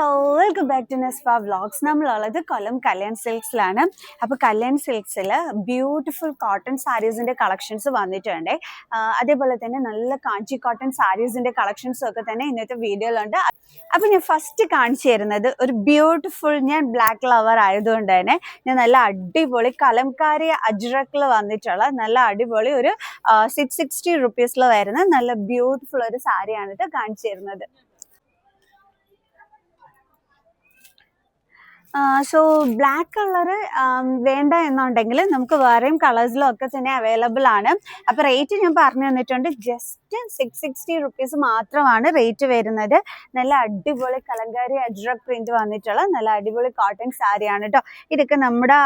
Hello, welcome back to നെസ്ഫ vlogs. നമ്മളുള്ളത് കൊല്ലം കല്യാൺ സിൽക്സിലാണ്. അപ്പോൾ കല്യാൺ സിൽക്സിൽ ബ്യൂട്ടിഫുൾ കോട്ടൺ സാരീസിൻ്റെ കളക്ഷൻസ് വന്നിട്ടുണ്ട്. അതേപോലെ തന്നെ നല്ല കാഞ്ചി കോട്ടൺ സാരീസിൻ്റെ കളക്ഷൻസും ഒക്കെ തന്നെ ഇന്നത്തെ വീഡിയോയിലുണ്ട്. അപ്പോൾ ഞാൻ ഫസ്റ്റ് കാണിച്ചു തരുന്നത് ഒരു ബ്യൂട്ടിഫുൾ, ഞാൻ ബ്ലാക്ക് ലവർ ആയതുകൊണ്ട് തന്നെ ഞാൻ നല്ല അടിപൊളി കലംകാരി അജ്രക്കിൽ വന്നിട്ടുള്ള നല്ല അടിപൊളി ഒരു 660 റുപ്പീസിൽ വരുന്ന നല്ല ബ്യൂട്ടിഫുൾ ഒരു സാരിയാണ് ഇത് കാണിച്ചു തരുന്നത്. സോ ബ്ലാക്ക് കളറ് വേണ്ട എന്നുണ്ടെങ്കിൽ നമുക്ക് വേറെയും കളേഴ്സിലും ഒക്കെ തന്നെ അവൈലബിൾ ആണ്. അപ്പോൾ റേറ്റ് ഞാൻ പറഞ്ഞു തന്നിട്ടുണ്ട്. ജസ്റ്റ് 660 റുപ്പീസ് മാത്രമാണ് റേറ്റ് വരുന്നത്. നല്ല അടിപൊളി കലങ്കാരി അജ്രക് പ്രിന്റ് വന്നിട്ടുള്ള നല്ല അടിപൊളി കോട്ടൺ സാരിയാണ് കേട്ടോ. ഇതൊക്കെ നമ്മുടെ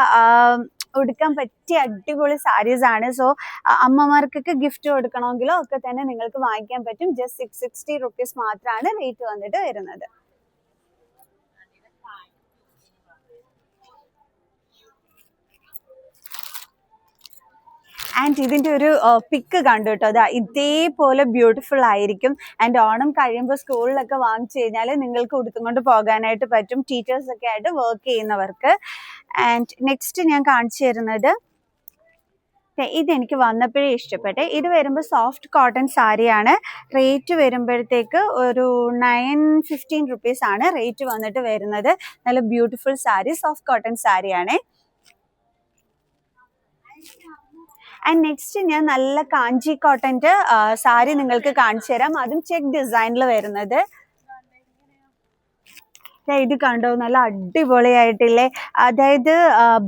ഉടുക്കാൻ പറ്റിയ അടിപൊളി സാരീസ് ആണ്. സോ അമ്മമാർക്കൊക്കെ ഗിഫ്റ്റ് കൊടുക്കണമെങ്കിലോ ഒക്കെ തന്നെ നിങ്ങൾക്ക് വാങ്ങിക്കാൻ പറ്റും. ജസ്റ്റ് 660 റുപ്പീസ് മാത്രമാണ് റേറ്റ് വന്നിട്ട് വരുന്നത്. ആൻഡ് ഇതിൻ്റെ ഒരു പിക്ക് കണ്ടു കേട്ടോ. അതാ ഇതേപോലെ ബ്യൂട്ടിഫുൾ ആയിരിക്കും. ആൻഡ് ഓണം കഴിയുമ്പോൾ സ്കൂളിലൊക്കെ വാങ്ങിച്ചു കഴിഞ്ഞാൽ നിങ്ങൾക്ക് ഉടുത്തുകൊണ്ട് പോകാനായിട്ട് പറ്റും, ടീച്ചേഴ്സൊക്കെ ആയിട്ട് വർക്ക് ചെയ്യുന്നവർക്ക്. ആൻഡ് നെക്സ്റ്റ് ഞാൻ കാണിച്ചു തരുന്നത് ഇതെനിക്ക് വന്നപ്പോഴേ ഇഷ്ടപ്പെട്ടെ. ഇത് വരുമ്പോൾ സോഫ്റ്റ് കോട്ടൺ സാരിയാണ്. റേറ്റ് വരുമ്പോഴത്തേക്ക് ഒരു 915 റുപ്പീസ് ആണ് റേറ്റ് വന്നിട്ട് വരുന്നത്. നല്ല ബ്യൂട്ടിഫുൾ സാരി, സോഫ്റ്റ് കോട്ടൺ സാരിയാണ്. ആൻഡ് നെക്സ്റ്റ് ഞാൻ നല്ല കാഞ്ചി കോട്ടൻ്റെ സാരി നിങ്ങൾക്ക് കാണിച്ചു തരാം. അതും ചെക്ക് ഡിസൈനിൽ വരുന്നത്. ഇത് കണ്ടോ, നല്ല അടിപൊളിയായിട്ടില്ലേ. അതായത്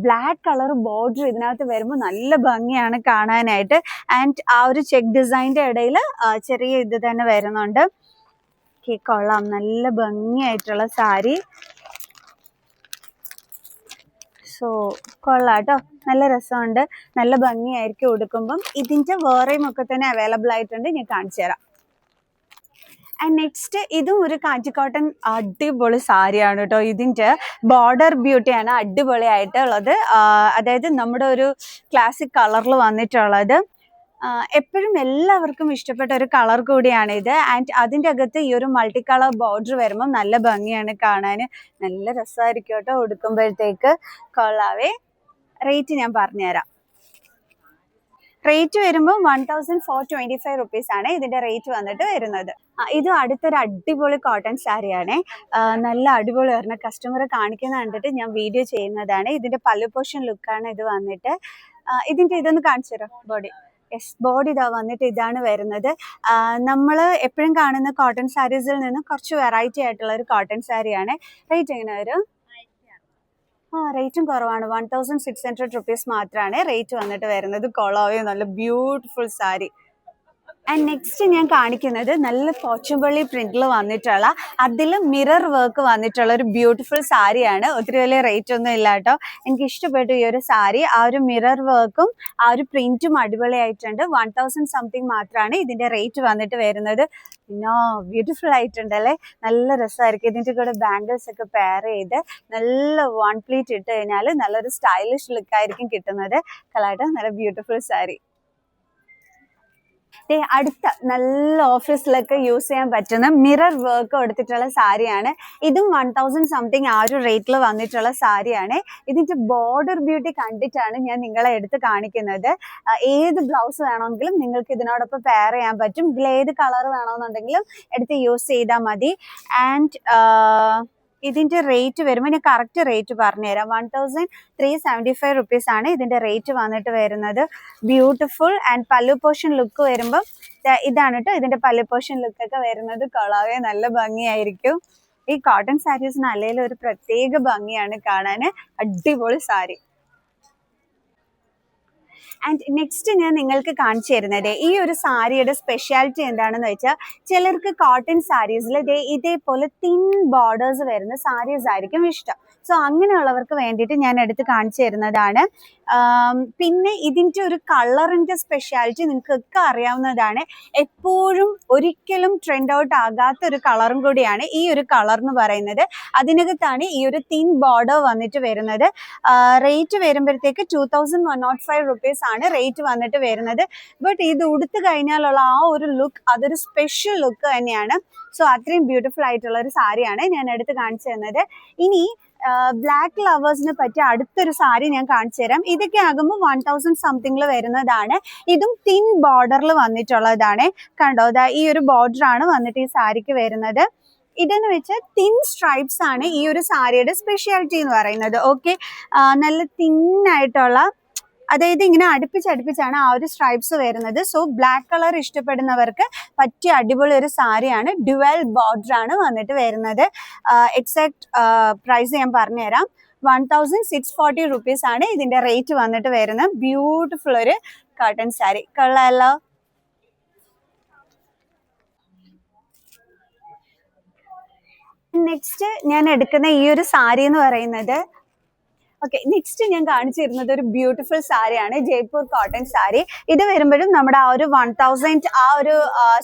ബ്ലാക്ക് കളർ ബോർഡർ ഇതിനകത്ത് വരുമ്പോൾ നല്ല ഭംഗിയാണ് കാണാനായിട്ട്. ആൻഡ് ആ ഒരു ചെക്ക് ഡിസൈൻ്റെ ഇടയിൽ ചെറിയ ഇത് തന്നെ വരുന്നുണ്ട്. കൊള്ളാം, നല്ല ഭംഗിയായിട്ടുള്ള സാരി. സോ കൊള്ളാം കേട്ടോ, നല്ല രസമുണ്ട്, നല്ല ഭംഗിയായിരിക്കും ഉടുക്കുമ്പം. ഇതിൻ്റെ വേറെയും ഒക്കെ തന്നെ അവൈലബിൾ ആയിട്ടുണ്ട്, ഞാൻ കാണിച്ചു തരാം. ആൻഡ് നെക്സ്റ്റ് ഇതും ഒരു കാഞ്ചി കോട്ടൺ അടിപൊളി സാരിയാണ് കേട്ടോ. ഇതിൻ്റെ ബോർഡർ ബ്യൂട്ടിയാണ് അടിപൊളിയായിട്ടുള്ളത്. അതായത് നമ്മുടെ ഒരു ക്ലാസിക് കളറിൽ വന്നിട്ടുള്ളത്. എപ്പോഴും എല്ലാവർക്കും ഇഷ്ടപ്പെട്ട ഒരു കളർ കൂടിയാണ് ഇത്. ആൻഡ് അതിൻ്റെ അകത്ത് ഈ ഒരു മൾട്ടി കളർ ബോർഡർ വരുമ്പോൾ നല്ല ഭംഗിയാണ് കാണാൻ, നല്ല രസമായിരിക്കും കേട്ടോ ഉടുക്കുമ്പോഴത്തേക്ക്. കൊള്ളാവേ. റേറ്റ് ഞാൻ പറഞ്ഞുതരാം. റേറ്റ് വരുമ്പോൾ 1425 റുപ്പീസ് ആണ് ഇതിൻ്റെ റേറ്റ് വന്നിട്ട് വരുന്നത്. ഇത് അടുത്തൊരു അടിപൊളി കോട്ടൺ സാരിയാണ്. നല്ല അടിപൊളി പറഞ്ഞ കസ്റ്റമർ കാണിക്കുന്ന കണ്ടിട്ട് ഞാൻ വീഡിയോ ചെയ്യുന്നതാണ്. ഇതിൻ്റെ പല്ലു പോർഷൻ ലുക്കാണ് ഇത് വന്നിട്ട്. ഇതിൻ്റെ ഇതൊന്ന് കാണിച്ചു തരാം. ബോഡി, യെസ്, ബോഡി ഇതാ വന്നിട്ട് ഇതാണ് വരുന്നത്. നമ്മൾ എപ്പോഴും കാണുന്ന കോട്ടൺ സാരീസിൽ നിന്ന് കുറച്ച് വെറൈറ്റി ആയിട്ടുള്ള ഒരു കോട്ടൺ സാരിയാണ്. റേറ്റ് എങ്ങനെ വരും? റേറ്റും കുറവാണ്. 1600 റുപ്പീസ് മാത്രമാണ് റേറ്റ് വന്നിട്ട് വരുന്നത്. കൊളാവേ, നല്ല ബ്യൂട്ടിഫുൾ സാരി. ആൻഡ് നെക്സ്റ്റ് ഞാൻ കാണിക്കുന്നത് നല്ല പോച്ചമ്പള്ളി പ്രിന്റിൽ വന്നിട്ടുള്ള, അതിൽ മിറർ വർക്ക് വന്നിട്ടുള്ള ഒരു ബ്യൂട്ടിഫുൾ സാരിയാണ്. ഒത്തിരി വലിയ റേറ്റ് ഒന്നും ഇല്ല കേട്ടോ. എനിക്ക് ഇഷ്ടപ്പെട്ടു ഈ ഒരു സാരി. ആ ഒരു മിറർ വർക്കും ആ ഒരു പ്രിന്റും അടിപൊളിയായിട്ടുണ്ട്. 1000 സംതിങ് മാത്രമാണ് ഇതിൻ്റെ റേറ്റ് വന്നിട്ട് വരുന്നത്. പിന്നെ ബ്യൂട്ടിഫുൾ ആയിട്ടുണ്ടല്ലേ, നല്ല രസമായിരിക്കും. ഇതിൻ്റെ കൂടെ ബാംഗിൾസ് ഒക്കെ പെയർ ചെയ്ത് നല്ല വൺ പ്ലീറ്റ് ഇട്ട് കഴിഞ്ഞാൽ നല്ലൊരു സ്റ്റൈലിഷ് ലുക്കായിരിക്കും കിട്ടുന്നത്. കളായിട്ട് നല്ല ബ്യൂട്ടിഫുൾ സാരി. അടുത്ത നല്ല ഓഫീസിലൊക്കെ യൂസ് ചെയ്യാൻ പറ്റുന്ന മിറർ വർക്ക് എടുത്തിട്ടുള്ള സാരിയാണ്. ഇതും 1000 സംതിങ് ആ ഒരു റേറ്റിൽ വന്നിട്ടുള്ള സാരിയാണ്. ഇതിൻ്റെ ബോർഡർ ബ്യൂട്ടി കണ്ടിട്ടാണ് ഞാൻ നിങ്ങളെ എടുത്ത് കാണിക്കുന്നത്. ഏത് ബ്ലൗസ് വേണമെങ്കിലും നിങ്ങൾക്ക് ഇതിനോടൊപ്പം പെയർ ചെയ്യാൻ പറ്റും. ഇതിലേത് കളർ വേണമെന്നുണ്ടെങ്കിലും എടുത്ത് യൂസ് ചെയ്താൽ മതി. ആൻഡ് ഇതിൻ്റെ റേറ്റ് വരുമ്പോൾ ഞാൻ കറക്റ്റ് റേറ്റ് പറഞ്ഞുതരാം. 1375 റുപ്പീസ് ആണ് ഇതിൻ്റെ റേറ്റ് വന്നിട്ട് വരുന്നത്. ബ്യൂട്ടിഫുൾ. ആൻഡ് പല്ലു പോർഷൻ ലുക്ക് വരുമ്പോൾ ഇതാണ് കേട്ടോ ഇതിൻ്റെ പല്ലു പോർഷൻ ലുക്കൊക്കെ വരുന്നത്. കൊള്ളാവേ, നല്ല ഭംഗിയായിരിക്കും. ഈ കോട്ടൺ സാരീസിന് അല്ലെങ്കിൽ ഒരു പ്രത്യേക ഭംഗിയാണ് കാണാൻ. അടിപൊളി സാരി. ആൻഡ് നെക്സ്റ്റ് ഞാൻ നിങ്ങൾക്ക് കാണിച്ചു തരുന്നത് ഈ ഒരു സാരിയുടെ സ്പെഷ്യാലിറ്റി എന്താണെന്ന് വെച്ചാൽ, ചിലർക്ക് കോട്ടൺ സാരീസിൽ ഇതേപോലെ തിൻ ബോർഡേഴ്സ് വരുന്ന സാരീസ് ആയിരിക്കും ഇഷ്ടം. സോ അങ്ങനെയുള്ളവർക്ക് വേണ്ടിയിട്ട് ഞാൻ എടുത്ത് കാണിച്ചു തരുന്നതാണ്. പിന്നെ ഇതിൻ്റെ ഒരു കളറിൻ്റെ സ്പെഷ്യാലിറ്റി നിങ്ങൾക്കൊക്കെ അറിയാവുന്നതാണ്. എപ്പോഴും ഒരിക്കലും ട്രെൻഡ് ഔട്ട് ആകാത്ത ഒരു കളറും കൂടിയാണ് ഈ ഒരു കളർ എന്ന് പറയുന്നത്. അതിനകത്താണ് ഈ ഒരു തിൻ ബോർഡർ വന്നിട്ട് വരുന്നത്. റേറ്റ് വരുമ്പോഴത്തേക്ക് 2105 rupees ആണ് റേറ്റ് വന്നിട്ട് വരുന്നത്. ബട്ട് ഇത് ഉടുത്ത് കഴിഞ്ഞാലുള്ള ആ ഒരു ലുക്ക് അതൊരു സ്പെഷ്യൽ ലുക്ക് തന്നെയാണ്. സോ അത്രയും ബ്യൂട്ടിഫുൾ ആയിട്ടുള്ള ഒരു സാരിയാണ് ഞാൻ എടുത്ത് കാണിച്ചു തന്നത്. ഇനി ബ്ലാക്ക് ലവേഴ്സിനെ പറ്റി അടുത്തൊരു സാരി ഞാൻ കാണിച്ചു തരാം. ഇതൊക്കെ ആകുമ്പോൾ 1000 സംതിങ്ങിൽ വരുന്നതാണ്. ഇതും തിൻ ബോർഡറിൽ വന്നിട്ടുള്ളതാണ്. കണ്ടോ, ഈ ഒരു ബോർഡർ ആണ് വന്നിട്ട് ഈ സാരിക്ക് വരുന്നത്. ഇതെന്ന് വെച്ചാൽ തിൻ സ്ട്രൈപ്സ് ആണ് ഈ ഒരു സാരിയുടെ സ്പെഷ്യാലിറ്റി എന്ന് പറയുന്നത്. ഓക്കെ, നല്ല തിന്നായിട്ടുള്ള, അതായത് ഇങ്ങനെ അടുപ്പിച്ചടുപ്പിച്ചാണ് ആ ഒരു സ്ട്രൈപ്സ് വരുന്നത്. സോ ബ്ലാക്ക് കളർ ഇഷ്ടപ്പെടുന്നവർക്ക് പറ്റിയ അടിപൊളി ഒരു സാരിയാണ്. ഡ്യുവൽ ബോർഡർ ആണ് വന്നിട്ട് വരുന്നത്. എക്സാക്ട് പ്രൈസ് ഞാൻ പറഞ്ഞുതരാം. 1640 rupees ആണ് ഇതിന്റെ റേറ്റ് വന്നിട്ട് വരുന്നത്. ബ്യൂട്ടിഫുൾ ഒരു കോട്ടൺ സാരി, കൊള്ളാലോ. നെക്സ്റ്റ് ഞാൻ എടുക്കുന്ന ഈ ഒരു സാരി എന്ന് പറയുന്നത്, ഓക്കെ, നെക്സ്റ്റ് ഞാൻ കാണിച്ചു തരുന്നത് ഒരു ബ്യൂട്ടിഫുൾ സാരിയാണ്, ജയ്പൂർ കോട്ടൺ സാരി. ഇത് വരുമ്പോഴും നമ്മുടെ ആ ഒരു 1000 ആ ഒരു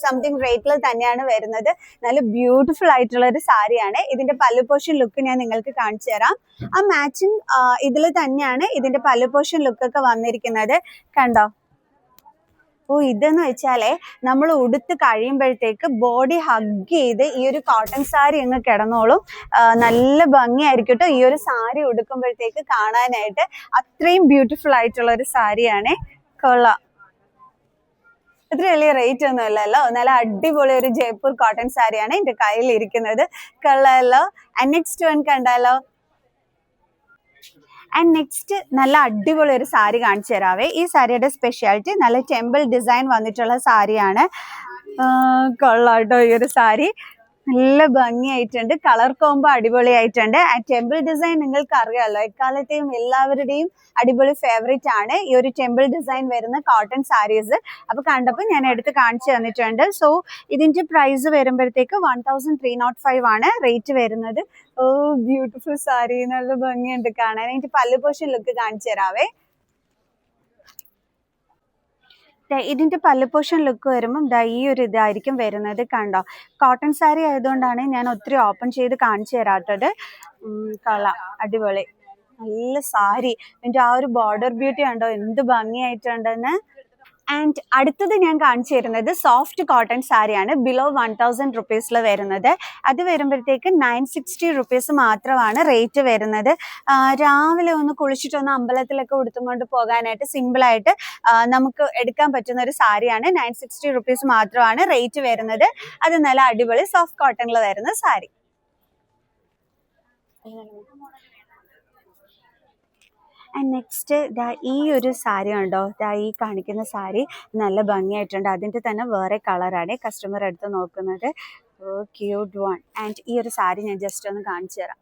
സംതിങ് റേറ്റിൽ തന്നെയാണ് വരുന്നത്. നല്ല ബ്യൂട്ടിഫുൾ ആയിട്ടുള്ള ഒരു സാരിയാണ്. ഇതിന്റെ പല്ലു പോർഷൻ ലുക്ക് ഞാൻ നിങ്ങൾക്ക് കാണിച്ചു തരാം. ആ മാച്ചിങ് ഇതിൽ തന്നെയാണ് ഇതിന്റെ പല്ലു പോർഷൻ ലുക്കൊക്കെ വന്നിരിക്കുന്നത്. കണ്ടോ? ഓ, ഇതെന്ന് വെച്ചാലേ നമ്മൾ ഉടുത്ത് കഴിയുമ്പോഴത്തേക്ക് ബോഡി ഹഗ് ചെയ്ത് ഈ ഒരു കോട്ടൺ സാരി അങ്ങ് കിടന്നോളും. നല്ല ഭംഗിയായിരിക്കും കേട്ടോ ഈ ഒരു സാരി ഉടുക്കുമ്പോഴത്തേക്ക് കാണാനായിട്ട്. അത്രയും ബ്യൂട്ടിഫുൾ ആയിട്ടുള്ള ഒരു സാരിയാണ്. കൊള്ളാം. അത്ര വലിയ റേറ്റ് ഒന്നും ഇല്ലല്ലോ. നല്ല അടിപൊളി ഒരു ജയ്പൂർ കോട്ടൺ സാരിയാണ് എൻ്റെ കയ്യിൽ ഇരിക്കുന്നത്. കൊള്ളാമല്ലോ. നെക്സ്റ്റ് വൺ കണ്ടാലോ. ആൻഡ് നെക്സ്റ്റ് നല്ല അടിപൊളി ഒരു സാരി കാണിച്ചു തരാവേ. ഈ സാരിയുടെ സ്പെഷ്യാലിറ്റി നല്ല ടെമ്പിൾ ഡിസൈൻ വന്നിട്ടുള്ള സാരിയാണ്. കൊള്ളാട്ടോ ഈ ഒരു സാരി. നല്ല ഭംഗിയായിട്ടുണ്ട്. കളർ കോംബോ അടിപൊളിയായിട്ടുണ്ട്. ആ ടെമ്പിൾ ഡിസൈൻ നിങ്ങൾക്ക് അറിയാമല്ലോ, എക്കാലത്തെയും എല്ലാവരുടെയും അടിപൊളി ഫേവറേറ്റ് ആണ് ഈ ഒരു ടെമ്പിൾ ഡിസൈൻ വരുന്ന കോട്ടൺ സാരീസ്. അപ്പൊ കണ്ടപ്പോൾ ഞാൻ എടുത്ത് കാണിച്ചു തന്നിട്ടുണ്ട്. സോ ഇതിന്റെ പ്രൈസ് വരുമ്പോഴത്തേക്ക് 1305 ആണ് റേറ്റ് വരുന്നത്. ഓ, ബ്യൂട്ടിഫുൾ സാരി, നല്ല ഭംഗിയുണ്ട് കാണാൻ. എനിക്ക് പല്ലു പോർഷൻ ലുക്ക് കാണിച്ചു തരാവേ. ഇതിന്റെ പല്ലു പോർഷൻ ലുക്ക് വരുമ്പം ഈ ഒരു ഇതായിരിക്കും വരുന്നത്. കണ്ടോ, കോട്ടൺ സാരി ആയതുകൊണ്ടാണ് ഞാൻ ഒത്തിരി ഓപ്പൺ ചെയ്ത് കാണിച്ചു തരാത്തത്. കൊള്ളാം, അടിപൊളി, നല്ല സാരി. ഇതിന്റെ ആ ഒരു ബോർഡർ ബ്യൂട്ടി കണ്ടോ, എന്ത് ഭംഗിയായിട്ടുണ്ടെന്ന്. ആൻഡ് അടുത്തത് ഞാൻ കാണിച്ചു തരുന്നത് സോഫ്റ്റ് കോട്ടൺ സാരിയാണ്. ബിലോ 1000 rupees വരുന്നത്. അത് വരുമ്പോഴത്തേക്ക് 960 rupees മാത്രമാണ് റേറ്റ് വരുന്നത്. രാവിലെ ഒന്ന് കുളിച്ചിട്ടൊന്ന് അമ്പലത്തിലൊക്കെ ഉടുത്തും കൊണ്ട് പോകാനായിട്ട് സിമ്പിളായിട്ട് നമുക്ക് എടുക്കാൻ പറ്റുന്ന ഒരു സാരിയാണ്. 960 rupees മാത്രമാണ് റേറ്റ് വരുന്നത്. അത് നല്ല അടിപൊളി സോഫ്റ്റ് കോട്ടണിൽ വരുന്ന സാരി. ആൻഡ് നെക്സ്റ്റ് ഈ ഒരു സാരി ഉണ്ടോ, ഈ കാണിക്കുന്ന സാരി നല്ല ഭംഗിയായിട്ടുണ്ട്. അതിൻ്റെ തന്നെ വേറെ കളറാണ് കസ്റ്റമർ എടുത്ത് നോക്കുന്നത്. Cute one. ആൻഡ് ഈ ഒരു സാരി ഞാൻ ജസ്റ്റ് ഒന്ന് കാണിച്ചു തരാം.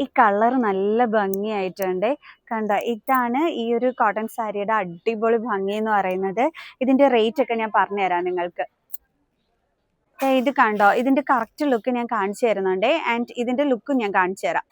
ഈ കളർ നല്ല ഭംഗിയായിട്ടുണ്ട്. കണ്ടോ, ഇതാണ് ഈ ഒരു കോട്ടൺ സാരിയുടെ അടിപൊളി ഭംഗി എന്ന് പറയുന്നത്. ഇതിൻ്റെ റേറ്റ് ഒക്കെ ഞാൻ പറഞ്ഞുതരാം നിങ്ങൾക്ക്. ഇത് കണ്ടോ, ഇതിൻ്റെ കറക്റ്റ് ലുക്ക് ഞാൻ കാണിച്ചു തരുന്നുണ്ട്. ആൻഡ് ഇതിൻ്റെ ലുക്കും ഞാൻ കാണിച്ചു തരാം.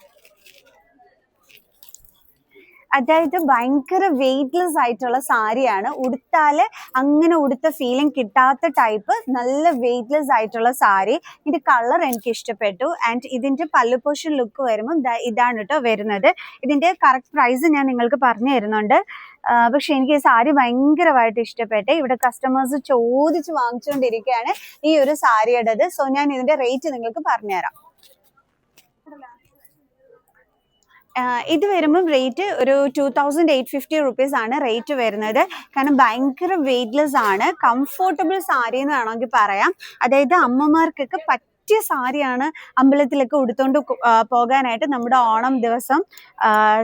അതായത് ഭയങ്കര വെയ്റ്റ്ലെസ് ആയിട്ടുള്ള സാരിയാണ്. ഉടുത്താല് അങ്ങനെ ഉടുത്ത ഫീലിംഗ് കിട്ടാത്ത ടൈപ്പ് നല്ല വെയ്റ്റ്ലെസ് ആയിട്ടുള്ള സാരി. ഇതിന്റെ കളർ എനിക്ക് ഇഷ്ടപ്പെട്ടു. ആൻഡ് ഇതിന്റെ പല്ലു പോർഷൻ ലുക്ക് വരുമ്പോൾ ഇതാണ് കേട്ടോ വരുന്നത്. ഇതിന്റെ കറക്റ്റ് പ്രൈസ് ഞാൻ നിങ്ങൾക്ക് പറഞ്ഞു തരുന്നുണ്ട്. പക്ഷെ എനിക്ക് ഈ സാരി ഭയങ്കരമായിട്ട് ഇഷ്ടപ്പെട്ടെ. ഇവിടെ കസ്റ്റമേഴ്സ് ചോദിച്ച് വാങ്ങിച്ചുകൊണ്ടിരിക്കുകയാണ് ഈ ഒരു സാരിയുടേത്. സോ ഞാൻ ഇതിന്റെ റേറ്റ് നിങ്ങൾക്ക് പറഞ്ഞുതരാം. ഇത് വരുമ്പം റേറ്റ് ഒരു 2850 rupees ആണ് റേറ്റ് വരുന്നത്. കാരണം ഭയങ്കര വെയ്റ്റ്ലെസ് ആണ്. കംഫോർട്ടബിൾ സാരി എന്ന് വേണമെങ്കിൽ പറയാം. അതായത് അമ്മമാർക്കൊക്കെ പറ്റിയ സാരിയാണ് അമ്പലത്തിലൊക്കെ ഉടുത്തോണ്ട് പോകാനായിട്ട് നമ്മുടെ ഓണം ദിവസം.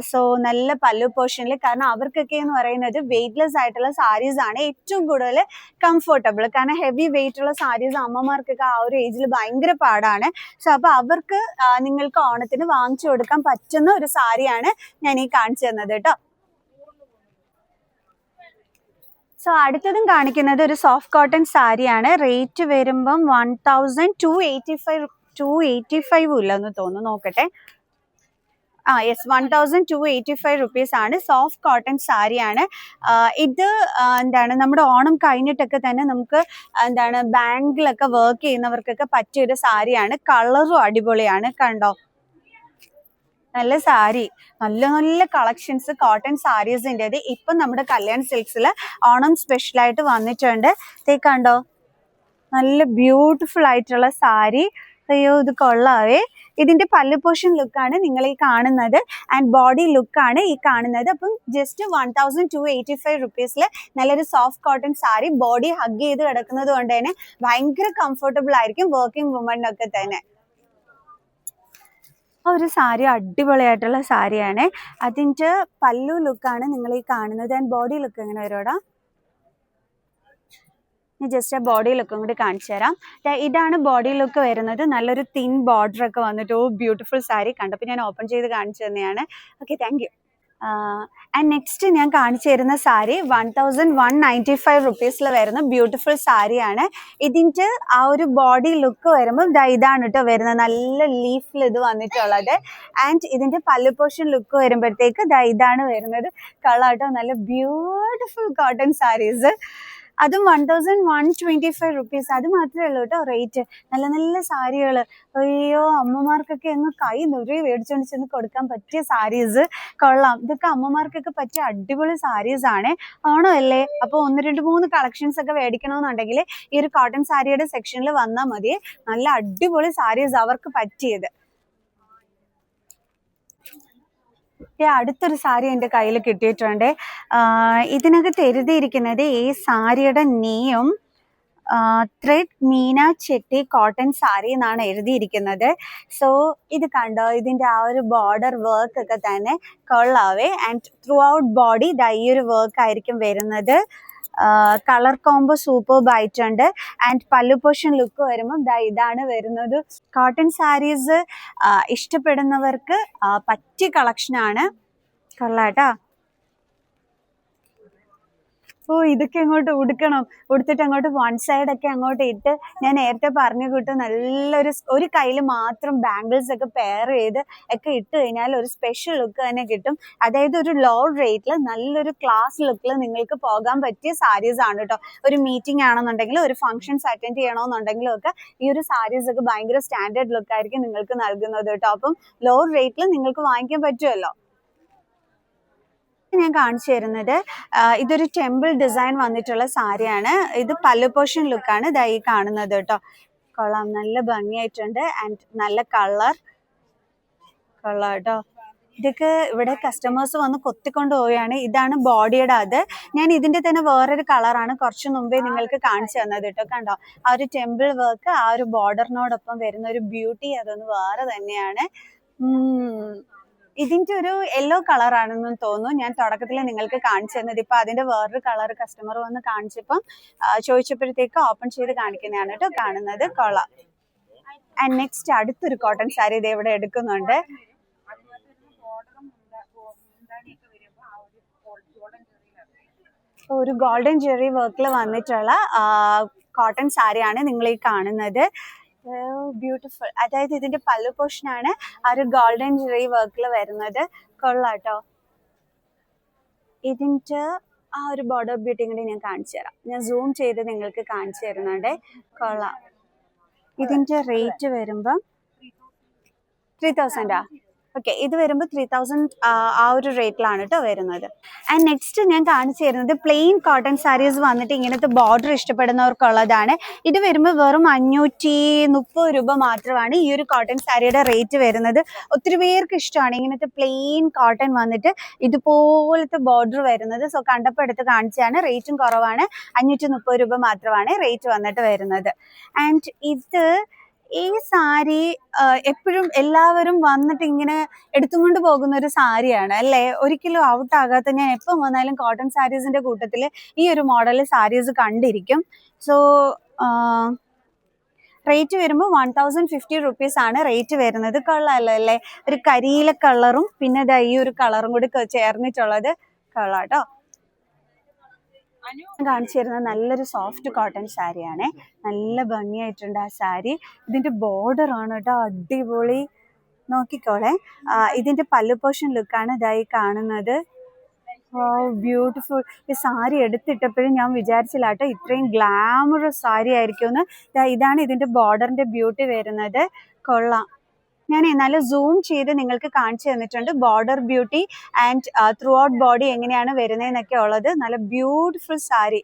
സോ നല്ല പല്ലു പോർഷനിൽ, കാരണം അവർക്കൊക്കെ എന്ന് പറയുന്നത് വെയ്റ്റ്ലെസ് ആയിട്ടുള്ള സാരീസ് ആണ് ഏറ്റവും കൂടുതൽ കംഫോർട്ടബിൾ. കാരണം ഹെവി വെയിറ്റ് ഉള്ള സാരീസ് അമ്മമാർക്കൊക്കെ ആ ഒരു ഏജിൽ ഭയങ്കര പാടാണ്. സോ അപ്പൊ അവർക്ക് നിങ്ങൾക്ക് ഓണത്തിന് വാങ്ങിച്ചു കൊടുക്കാൻ പറ്റുന്ന ഒരു സാരിയാണ് ഞാൻ ഈ കാണിച്ചു തന്നത് കേട്ടോ. സോ അടുത്തതും കാണിക്കുന്നത് ഒരു സോഫ്റ്റ് കോട്ടൺ സാരിയാണ്. റേറ്റ് വരുമ്പം 1285 1285 ഇല്ലെന്ന് തോന്നുന്നു, നോക്കട്ടെ. യെസ്, 1285 റുപ്പീസ് ആണ്. സോഫ്റ്റ് കോട്ടൺ സാരിയാണ് ഇത്. എന്താണ്, നമ്മുടെ ഓണം കഴിഞ്ഞിട്ടൊക്കെ തന്നെ നമുക്ക് എന്താണ് ബാങ്കിലൊക്കെ വർക്ക് ചെയ്യുന്നവർക്കൊക്കെ പറ്റിയൊരു സാരിയാണ്. കളറും അടിപൊളിയാണ്, കണ്ടോ. നല്ല സാരി, നല്ല നല്ല കളക്ഷൻസ് കോട്ടൺ സാരീസിൻ്റെത് ഇപ്പം നമ്മുടെ കല്യാൺ സിൽക്സിൽ ഓണം സ്പെഷ്യലായിട്ട് വന്നിട്ടുണ്ട്. കണ്ടോ, നല്ല ബ്യൂട്ടിഫുൾ ആയിട്ടുള്ള സാരി. അയ്യോ, ഇത് കൊള്ളാവേ. ഇതിന്റെ പല്ലു പോർഷൻ ലുക്കാണ് നിങ്ങൾ ഈ കാണുന്നത്, ആൻഡ് ബോഡി ലുക്കാണ് ഈ കാണുന്നത്. അപ്പം ജസ്റ്റ് 1285 റുപ്പീസിൽ നല്ലൊരു soft cotton sari, body hug ചെയ്ത് കിടക്കുന്നത് കൊണ്ട് തന്നെ ഭയങ്കര കംഫർട്ടബിൾ ആയിരിക്കും വർക്കിംഗ് വുമണിനൊക്കെ തന്നെ. ഒരു സാരി അടിപൊളിയായിട്ടുള്ള സാരിയാണ്. അതിൻ്റെ പല്ലു ലുക്കാണ് നിങ്ങൾ ഈ കാണുന്നത്, ആൻഡ് ബോഡി ലുക്ക് എങ്ങനെ വരോടാ, ജസ്റ്റ് ആ ബോഡി ലുക്കും കൂടി കാണിച്ചു തരാം. ഇതാണ് ബോഡി ലുക്ക് വരുന്നത്. നല്ലൊരു തിൻ ബോർഡർ ഒക്കെ വന്നിട്ട് ബ്യൂട്ടിഫുൾ സാരി. കണ്ടപ്പോൾ ഞാൻ ഓപ്പൺ ചെയ്ത് കാണിച്ചു തന്നെയാണ്. Okay, thank you. And next ഞാൻ കാണിച്ചു തരുന്ന സാരി 1195 റുപ്പീസിൽ വരുന്ന ബ്യൂട്ടിഫുൾ സാരിയാണ്. ഇതിൻ്റെ ആ ഒരു ബോഡി ലുക്ക് വരുമ്പോൾ ഇതാണ് കേട്ടോ വരുന്നത്, നല്ല ലീഫിൽ ഇത് വന്നിട്ടുള്ളത്. ആൻഡ് ഇതിൻ്റെ പല്ലു പോർഷൻ ലുക്ക് വരുമ്പോഴത്തേക്ക് ഇതാണ് വരുന്നത്. കളാട്ടോ, നല്ല ബ്യൂട്ടിഫുൾ കോട്ടൺ സാരീസ്. അതും 1125 റുപ്പീസ്. അത് മാത്രമേ ഉള്ളൂ കേട്ടോ റേറ്റ്. നല്ല നല്ല സാരികൾ, അയ്യോ, അമ്മമാർക്കൊക്കെ അങ്ങ് കൈ നിറയെ മേടിച്ചുകൊണ്ട് ചെന്ന് കൊടുക്കാൻ പറ്റിയ സാരീസ്. കൊള്ളാം, ഇതൊക്കെ അമ്മമാർക്കൊക്കെ പറ്റിയ അടിപൊളി സാരീസ് ആണ്. ഓണം അല്ലേ, അപ്പോൾ 1-2-3 കളക്ഷൻസ് ഒക്കെ മേടിക്കണമെന്നുണ്ടെങ്കിൽ ഈ ഒരു കോട്ടൺ സാരിയുടെ സെക്ഷനിൽ വന്നാൽ മതി. നല്ല അടിപൊളി സാരീസ് അവർക്ക് പറ്റിയത്. അടുത്തൊരു സാരി എൻ്റെ കയ്യിൽ കിട്ടിയിട്ടുണ്ട്. ഇതിനകത്ത് എഴുതിയിരിക്കുന്നത് ഈ സാരിയുടെ name thread Meena Chetty cotton sari എന്നാണ് എഴുതിയിരിക്കുന്നത്. സോ ഇത് കണ്ടോ, ഇതിൻ്റെ ആ ഒരു ബോർഡർ വർക്ക് ഒക്കെ തന്നെ കൊള്ളാവേ. ആൻഡ് ത്രൂ ഔട്ട് ബോഡി ഈ ഒരു വർക്ക് ആയിരിക്കും വരുന്നത്. കളർ കോംബോ സൂപ്പർബ് ആയിട്ടുണ്ട്. ആൻഡ് പല്ലു പോർഷൻ ലുക്ക് വരുമ്പോൾ ഇതാണ് വരുന്നത്. കോട്ടൺ സാരീസ് ഇഷ്ടപ്പെടുന്നവർക്ക് പറ്റിയ കളക്ഷനാണ്. കൊള്ളാട്ടോ. ഇതൊക്കെ അങ്ങോട്ട് ഉടുത്തിട്ട് അങ്ങോട്ട് വൺ സൈഡൊക്കെ അങ്ങോട്ട് ഇട്ട്, ഞാൻ നേരത്തെ പറഞ്ഞു കിട്ടും, ഒരു കയ്യിൽ മാത്രം ബാംഗിൾസ് ഒക്കെ പെയർ ചെയ്ത് ഒക്കെ ഇട്ട് കഴിഞ്ഞാൽ ഒരു സ്പെഷ്യൽ ലുക്ക് തന്നെ കിട്ടും. അതായത് ഒരു ലോ റേറ്റിൽ നല്ലൊരു ക്ലാസ് ലുക്കിൽ നിങ്ങൾക്ക് പോകാൻ പറ്റിയ സാരീസ് ആണ് കേട്ടോ. ഒരു മീറ്റിംഗ് ആണെന്നുണ്ടെങ്കിലും ഒരു ഫംഗ്ഷൻസ് അറ്റൻഡ് ചെയ്യണമെന്നുണ്ടെങ്കിലും ഒക്കെ ഈ ഒരു സാരീസ് ഒക്കെ ഭയങ്കര സ്റ്റാൻഡേർഡ് ലുക്കായിരിക്കും നിങ്ങൾക്ക് നൽകുന്നത് കേട്ടോ. അപ്പം ലോ റേറ്റിൽ നിങ്ങൾക്ക് വാങ്ങിക്കാൻ പറ്റുമല്ലോ. ഞാൻ കാണിച്ചു തരുന്നത് ഇതൊരു ടെമ്പിൾ ഡിസൈൻ വന്നിട്ടുള്ള സാരിയാണ്. ഇത് പല്ലു പോർഷൻ ലുക്കാണ് ഈ കാണുന്നത് കേട്ടോ. കൊള്ളാം, നല്ല ഭംഗിയായിട്ടുണ്ട്. ആൻഡ് നല്ല കളർ, കൊള്ളാം കേട്ടോ. ഇതൊക്കെ ഇവിടെ കസ്റ്റമേഴ്സ് വന്ന് കൊത്തിക്കൊണ്ട് പോവുകയാണ്. ഇതാണ് ബോഡിയുടെ അത്. ഞാൻ ഇതിൻ്റെ തന്നെ വേറൊരു കളറാണ് കുറച്ച് മുമ്പേ നിങ്ങൾക്ക് കാണിച്ചു തന്നത് കേട്ടോ. കണ്ടോ, ആ ഒരു ടെമ്പിൾ വർക്ക്, ആ ഒരു ബോർഡറിനോടൊപ്പം വരുന്ന ഒരു ബ്യൂട്ടി അതൊന്ന് വേറെ തന്നെയാണ്. ഇതിൻ്റെ ഒരു യെല്ലോ കളറാണെന്ന് തോന്നുന്നു. ഞാൻ തുടക്കത്തിൽ നിങ്ങൾക്ക് കാണിച്ചു തന്നത്. ഇപ്പം അതിൻ്റെ വേറൊരു കളർ കസ്റ്റമർ വന്ന് കാണിച്ചപ്പം ചോദിച്ചപ്പോഴത്തേക്ക് ഓപ്പൺ ചെയ്ത് കാണിക്കുന്നതാണ് കേട്ടോ കാണുന്നത്. കൊള്ളാം. ആൻഡ് നെക്സ്റ്റ് അടുത്തൊരു കോട്ടൺ സാരി ഇത് ഇവിടെ എടുക്കുന്നുണ്ട്. ഒരു ഗോൾഡൻ ജെറി വർക്കിൽ വന്നിട്ടുള്ള കോട്ടൺ സാരിയാണ് നിങ്ങൾ ഈ കാണുന്നത്. ബ്യൂട്ടിഫുൾ. അതായത് ഇതിന്റെ പല്ലു പോർഷനാണ് ആ ഒരു ഗോൾഡൻ ജെറി വർക്കിൽ വരുന്നത്. കൊള്ളാട്ടോ. ഇതിന്റെ ആ ഒരു ബോർഡർ ബ്യൂട്ടി കൂടി ഞാൻ കാണിച്ചു തരാം. ഞാൻ സൂം ചെയ്ത് നിങ്ങൾക്ക് കാണിച്ചു തരുന്നുണ്ട്. കൊള്ളാം. ഇതിന്റെ റേറ്റ് വരുമ്പം 3000 ഓക്കെ. ഇത് വരുമ്പോൾ 3000 ആ ഒരു റേറ്റിലാണ് കേട്ടോ വരുന്നത്. ആൻഡ് നെക്സ്റ്റ് ഞാൻ കാണിച്ചു തരുന്നത് പ്ലെയിൻ കോട്ടൺ സാരീസ് വന്നിട്ട് ഇങ്ങനത്തെ ബോർഡർ ഇഷ്ടപ്പെടുന്നവർക്കുള്ളതാണ്. ഇത് വരുമ്പോൾ വെറും 530 രൂപ മാത്രമാണ് ഈ ഒരു കോട്ടൺ സാരിയുടെ റേറ്റ് വരുന്നത്. ഒത്തിരി പേർക്ക് ഇഷ്ടമാണ് ഇങ്ങനത്തെ പ്ലെയിൻ കോട്ടൺ വന്നിട്ട് ഇതുപോലത്തെ ബോർഡർ വരുന്നത്. സോ കണ്ടപ്പോൾ എടുത്ത് കാണിച്ചാണ്. റേറ്റും കുറവാണ്, 530 രൂപ മാത്രമാണ് റേറ്റ് വന്നിട്ട് വരുന്നത്. ആൻഡ് ഈ സാരി എപ്പോഴും എല്ലാവരും വന്നിട്ട് ഇങ്ങനെ എടുത്തുകൊണ്ട് പോകുന്ന ഒരു സാരിയാണ് അല്ലേ, ഒരിക്കലും ഔട്ട് ആകാത്ത. ഞാൻ എപ്പം വന്നാലും കോട്ടൺ സാരീസിന്റെ കൂട്ടത്തിൽ ഈ ഒരു മോഡൽ സാരീസ് കണ്ടിരിക്കും. സോ റേറ്റ് വരുമ്പോൾ 1050 റുപ്പീസ് ആണ് റേറ്റ് വരുന്നത്. കൊള്ളാമല്ലോ അല്ലേ, ഒരു കരിയില കളറും പിന്നെ ഈ ഒരു കളറും കൂടി ചേർന്നിട്ടുള്ളത്. കൊള്ളാട്ടോ. കാണിച്ചു തരുന്ന നല്ലൊരു സോഫ്റ്റ് കോട്ടൺ സാരിയാണേ. നല്ല ഭംഗിയായിട്ടുണ്ട് ആ സാരി. ഇതിന്റെ ബോർഡർ ആണ് കേട്ടോ അടിപൊളി. നോക്കിക്കോളെ, ഇതിന്റെ പല്ലു പോർഷൻ ലുക്കാണ് ഇതായി കാണുന്നത്. ബ്യൂട്ടിഫുൾ. ഈ സാരി എടുത്തിട്ടപ്പോഴും ഞാൻ വിചാരിച്ചില്ല കേട്ടോ ഇത്രയും ഗ്ലാമറസ് സാരി ആയിരിക്കുമെന്ന്. ഇതാണ് ഇതിന്റെ ബോർഡറിന്റെ ബ്യൂട്ടി വരുന്നത്. കൊള്ളാം. ഞാൻ നല്ല സൂം ചെയ്ത് നിങ്ങൾക്ക് കാണിച്ചു തന്നിട്ടുണ്ട് border beauty and through out body എങ്ങനെയാണ് വരുന്നതെന്നൊക്കെ ഉള്ളത്. നല്ല ബ്യൂട്ടിഫുൾ സാരി.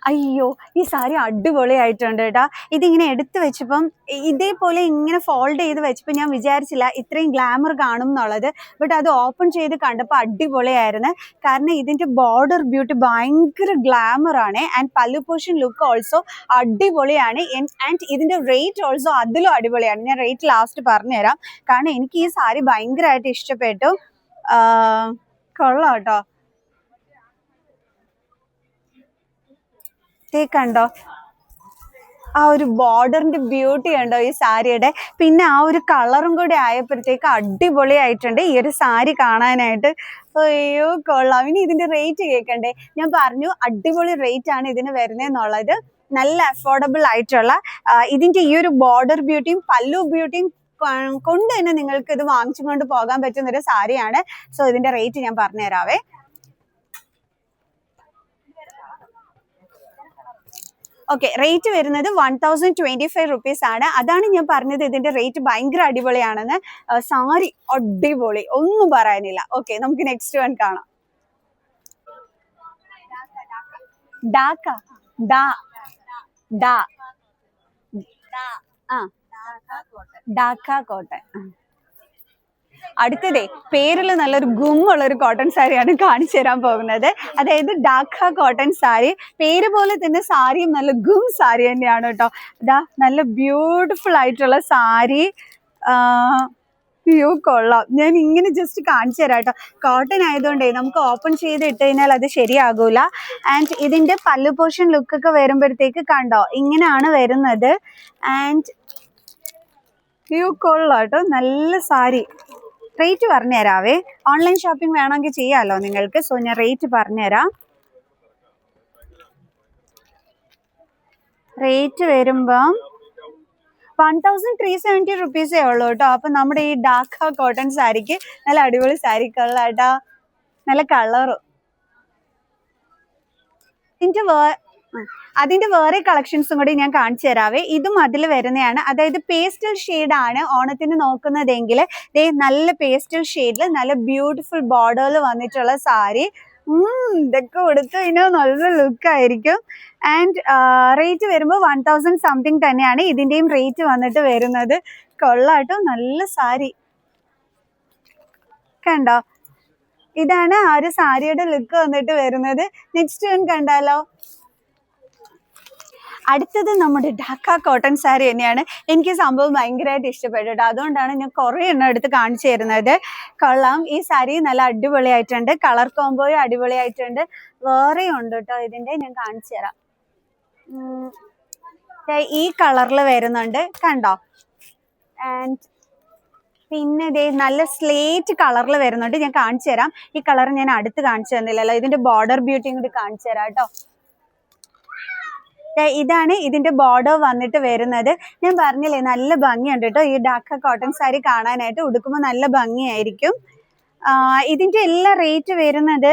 അയ്യോ, ഈ സാരി അടിപൊളിയായിട്ടുണ്ട് കേട്ടോ. ഇതിങ്ങനെ എടുത്തു വെച്ചപ്പം ഇതേപോലെ ഇങ്ങനെ ഫോൾഡ് ചെയ്ത് വെച്ചപ്പോൾ ഞാൻ വിചാരിച്ചില്ല ഇത്രയും ഗ്ലാമർ കാണും എന്നുള്ളത്. ബട്ട് അത് ഓപ്പൺ ചെയ്ത് കണ്ടപ്പോൾ അടിപൊളിയായിരുന്നു. കാരണം ഇതിന്റെ ബോർഡർ ബ്യൂട്ടി ഭയങ്കര ഗ്ലാമർ ആണ്. ആൻഡ് പല്ലു പോർഷൻ ലുക്ക് ഓൾസോ അടിപൊളിയാണ്. ആൻഡ് ഇതിന്റെ റേറ്റ് ഓൾസോ അതിലും അടിപൊളിയാണ്. ഞാൻ റേറ്റ് ലാസ്റ്റ് പറഞ്ഞുതരാം. കാരണം എനിക്ക് ഈ സാരി ഭയങ്കരമായിട്ട് ഇഷ്ടപ്പെട്ടു. കൊള്ളാം കേട്ടോ. കണ്ടോ ആ ഒരു ബോർഡറിന്റെ ബ്യൂട്ടി ഉണ്ടോ ഈ സാരിയുടെ. പിന്നെ ആ ഒരു കളറും കൂടി ആയപ്പോഴത്തേക്ക് അടിപൊളിയായിട്ടുണ്ട് ഈ ഒരു സാരി കാണാനായിട്ട്. അയ്യോ കൊള്ളാം. ഇനി ഇതിന്റെ റേറ്റ് കേൾക്കണ്ടേ. ഞാൻ പറഞ്ഞു അടിപൊളി റേറ്റ് ആണ് ഇതിന് വരുന്നതെന്നുള്ളത്. നല്ല അഫോർഡബിൾ ആയിട്ടുള്ള ഇതിന്റെ ഈ ഒരു ബോർഡർ ബ്യൂട്ടിയും പല്ലു ബ്യൂട്ടിയും കൊണ്ട് തന്നെ നിങ്ങൾക്ക് ഇത് വാങ്ങിച്ചുകൊണ്ട് പോകാൻ പറ്റുന്ന ഒരു സാരിയാണ്. സോ ഇതിന്റെ റേറ്റ് ഞാൻ പറഞ്ഞുതരാവേ. ഓക്കെ, റേറ്റ് വരുന്നത് 1025 rupees ആണ്. അതാണ് ഞാൻ പറഞ്ഞത് ഇതിന്റെ റേറ്റ് ഭയങ്കര അടിപൊളിയാണെന്ന്. സാരി അടിപൊളി, ഒന്നും പറയാനില്ല. ഓക്കെ, നമുക്ക് നെക്സ്റ്റ് വൺ കാണാം. ഡാക്ക ഡാക്ക കോട്ടൺ. അടുത്തതേ പേരിൽ നല്ലൊരു ഗുമ്മുള്ളൊരു കോട്ടൺ സാരിയാണ് കാണിച്ചു തരാൻ പോകുന്നത്. അതായത് ഡാക്ക കോട്ടൺ സാരി. പേര് പോലെ തന്നെ സാരിയും നല്ല ഗും സാരി തന്നെയാണ് കേട്ടോ. ഇതാ നല്ല ബ്യൂട്ടിഫുൾ ആയിട്ടുള്ള സാരി. വ്യൂ കൊള്ളാം. ഞാൻ ഇങ്ങനെ ജസ്റ്റ് കാണിച്ചു തരാം കേട്ടോ. കോട്ടൺ ആയതുകൊണ്ടേ നമുക്ക് ഓപ്പൺ ചെയ്ത് ഇട്ട് കഴിഞ്ഞാൽ അത് ശരിയാകൂല. ആൻഡ് ഇതിന്റെ പല്ലു പോർഷൻ ലുക്കൊക്കെ വരുമ്പോഴത്തേക്ക് കണ്ടോ ഇങ്ങനെയാണ് വരുന്നത്. ആൻഡ് വ്യൂ കൊള്ളാം കേട്ടോ. നല്ല സാരി. റേറ്റ് പറഞ്ഞുതരാവേ. ഓൺലൈൻ ഷോപ്പിംഗ് വേണമെങ്കിൽ ചെയ്യാമല്ലോ നിങ്ങൾക്ക്. സോ ഞാൻ റേറ്റ് പറഞ്ഞുതരാം. റേറ്റ് വരുമ്പം 1370 rupees ഉള്ളൂ കേട്ടോ. അപ്പൊ നമ്മുടെ ഈ ഡാക്ക കോട്ടൺ സാരിക്ക് നല്ല അടിപൊളി സാരി കളറാട്ടാ. നല്ല കളറും. അതിന്റെ വേറെ കളക്ഷൻസും കൂടി ഞാൻ കാണിച്ചു തരാവേ. ഇതും അതിൽ വരുന്നതാണ്. അതായത് പേസ്റ്റൽ ഷെയ്ഡാണ് ഓണത്തിന് നോക്കുന്നതെങ്കിൽ നല്ല പേസ്റ്റൽ ഷെയ്ഡിൽ നല്ല ബ്യൂട്ടിഫുൾ ബോർഡറിൽ വന്നിട്ടുള്ള സാരി. ഇതൊക്കെ കൊടുത്തു കഴിഞ്ഞാൽ നല്ല ലുക്കായിരിക്കും. ആൻഡ് റേറ്റ് വരുമ്പോൾ 1000 സംതിങ് തന്നെയാണ് ഇതിന്റെയും റേറ്റ് വന്നിട്ട് വരുന്നത്. കൊള്ളാട്ടോ, നല്ല സാരി. കണ്ടോ, ഇതാണ് ആ ഒരു സാരിയുടെ ലുക്ക് വന്നിട്ട് വരുന്നത്. നെക്സ്റ്റ് വൺ കണ്ടാലോ. അടുത്തത് നമ്മുടെ ഡാക്ക കോട്ടൺ സാരി തന്നെയാണ്. എനിക്ക് സംഭവം ഭയങ്കരമായിട്ട് ഇഷ്ടപ്പെട്ടു. അതുകൊണ്ടാണ് ഞാൻ കുറേ എണ്ണം എടുത്ത് കാണിച്ചു തരുന്നത്. കൊള്ളാം. ഈ സാരി നല്ല അടിപൊളിയായിട്ടുണ്ട്. കളർ കോംബോയും അടിപൊളിയായിട്ടുണ്ട്. വേറെയും ഉണ്ട് കേട്ടോ ഇതിന്റെ. ഞാൻ കാണിച്ചു തരാം. ഈ കളറിൽ വരുന്നുണ്ട് കണ്ടോ. ആൻഡ് പിന്നെ ഇതേ നല്ല സ്ലേറ്റ് കളറിൽ വരുന്നുണ്ട്. ഞാൻ കാണിച്ചു തരാം. ഈ കളർ ഞാൻ അടുത്ത് കാണിച്ചു തന്നില്ലല്ലോ. ഇതിന്റെ ബോർഡർ ബ്യൂട്ടിയും കൂടി കാണിച്ചു തരാം കേട്ടോ. ഇതാണ് ഇതിന്റെ ബോർഡർ വന്നിട്ട് വരുന്നത്. ഞാൻ പറഞ്ഞില്ലേ നല്ല ഭംഗിയുണ്ട് കേട്ടോ ഈ ഡാക്ക കോട്ടൺ സാരി കാണാനായിട്ട്. ഉടുക്കുമ്പോൾ നല്ല ഭംഗിയായിരിക്കും. ഇതിന്റെ എല്ലാ റേറ്റ് വരുന്നത്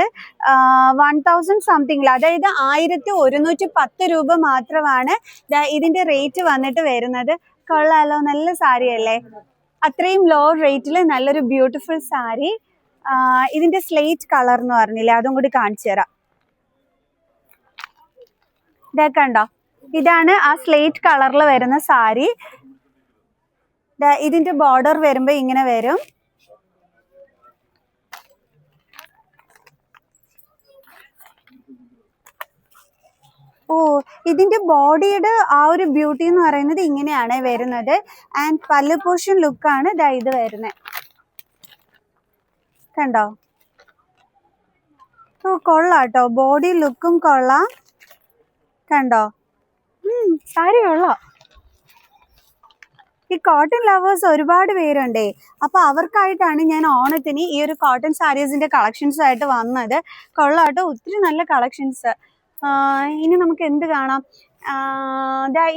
1000 സംതിങ്ങിൽ, അതായത് 1110 രൂപ മാത്രമാണ് ഇതിന്റെ റേറ്റ് വന്നിട്ട് വരുന്നത്. കൊള്ളാലോ, നല്ല സാരി അല്ലേ. അത്രയും ലോ റേറ്റിൽ നല്ലൊരു ബ്യൂട്ടിഫുൾ സാരി. ഇതിന്റെ സ്ലേറ്റ് കളർ എന്ന് പറഞ്ഞില്ലേ, അതും കൂടി കാണിച്ചു തരാം. ഇതൊക്കെ ഉണ്ടോ, ഇതാണ് ആ സ്ലേറ്റ് കളറിൽ വരുന്ന സാരി. ഇതിന്റെ ബോർഡർ വരുമ്പോ ഇങ്ങനെ വരും. ഇതിന്റെ ബോഡിയുടെ ആ ഒരു ബ്യൂട്ടി എന്ന് പറയുന്നത് ഇങ്ങനെയാണ് വരുന്നത്. ആൻഡ് പല്ലു പോർഷൻ ലുക്കാണ് ഇത് വരുന്നത്. കണ്ടോ, കൊള്ളാം കേട്ടോ. ബോഡി ലുക്കും കൊള്ളാം. കണ്ടോ, സാരി കൊള്ളാം. ഈ കോട്ടൺ ലവേഴ്സ് ഒരുപാട് പേരുണ്ടേ. അപ്പൊ അവർക്കായിട്ടാണ് ഞാൻ ഓണത്തിന് ഈ ഒരു കോട്ടൺ സാരീസിന്റെ കളക്ഷൻസ് ആയിട്ട് വന്നത്. കൊള്ളാട്ടോ, ഒത്തിരി നല്ല കളക്ഷൻസ്. ഇനി നമുക്ക് എന്ത് കാണാം?